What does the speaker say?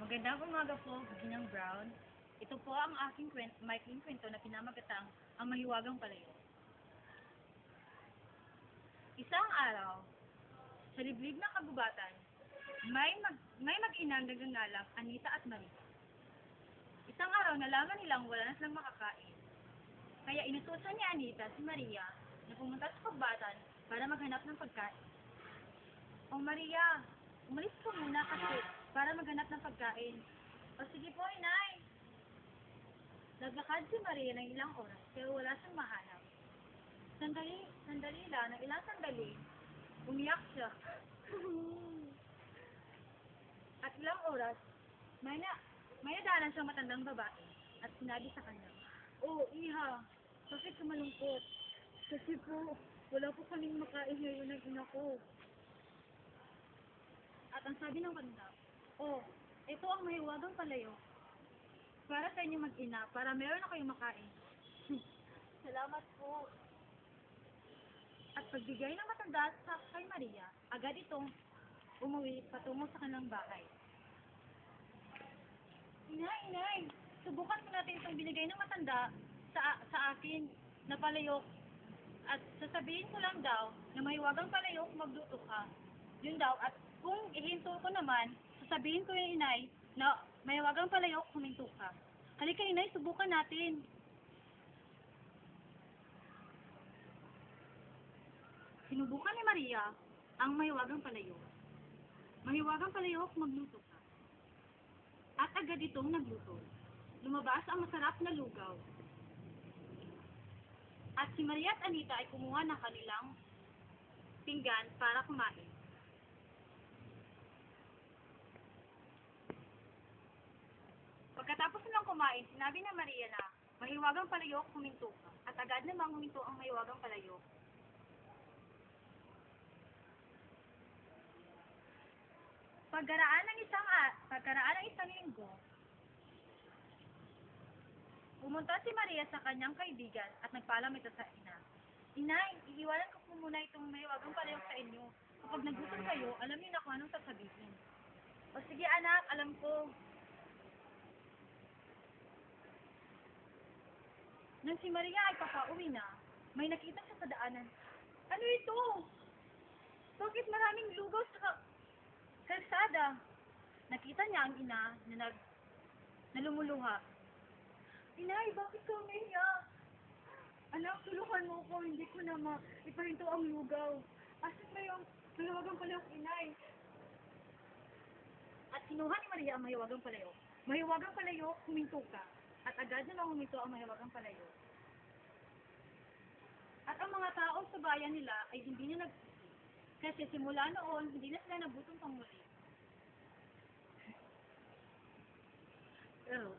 Magandang umaga po, Ginang Brown. Ito po ang aking maikling kwento na pinamagatang ang mahiwagang palayo. Isang araw, sa liblib ng kagubatan, may mag-inang nagangalang Anita at Maria. Isang araw nalaman nilang wala na silang makakain. Kaya inutusan ni Anita si Maria na pumunta sa kagubatan para maghanap ng pagkain. O Maria, umalis ka muna kasi para maghanap ng pagkain. O sige po, inay. Naglakad si Maria ng ilang oras pero wala siyang mahanap. Sandali lang, ng ilang sandali, umiyak siya. At ilang oras, may nadaanan siyang matandang babae at sinabi sa kanya, "Oh, iha, bakit ka malungkot? Kasi po, wala po kaming makain ngayon ng ina ko." At ang sabi ng banda, "Oh, ito ang mahiwagang palayo para sa inyo mag-ina, para meron na kayong makain." Salamat po. At pagbigay ng matanda sa kay Maria, agad itong umuwi patungo sa kanilang bahay. Inay, subukan ko natin itong binigay ng matanda sa akin na palayok. At sasabihin ko lang daw na mahiwagang palayok, magluto ka. Yun daw. At kung ihinto ko naman, sasabihin ko yung inay na mahiwagang palayok, huminto ka. Halika inay, subukan natin. Sinubukan ni Maria ang mahiwagang palayok. Mahiwagang palayok, magluto ka. At agad itong nagluto. Lumabas ang masarap na lugaw. At si Maria at Anita ay kumuha ng kanilang pinggan para kumain. Pagkatapos nilang kumain, sinabi ni Maria na mahiwagang palayok, huminto ka. At agad namang huminto ang mahiwagang palayok. Pagkaraan ng isang linggo, pumunta si Maria sa kanyang kaibigan at nagpaalam ito sa ina. Inay, iiwanan ko po muna itong mahiwagang palayok sa inyo. Kapag nagutom kayo, alam niyo na kung anong sasabihin. O sige anak, alam ko. Nang si Maria ay papauwi na, may nakita siya sa daanan. Ano ito? Bakit maraming lugaw sa kalsada? Nakita niya ang ina na lumuluha. Inay, bakit ka umiiyak? Anak, tulungan mo ko, hindi ko na ipahinto ang lugaw. Asan ba yung mahiwagang palayok, inay? At kinuha ni Maria ang mahiwagang palayok. Mahiwagang palayok, huminto ka. At agad na lang huminto ang mahiwagang palayok. At ang mga tao sa bayan nila ay hindi na nagsisi. Kasi simula noon, hindi na sila nagutom pang muli. Pero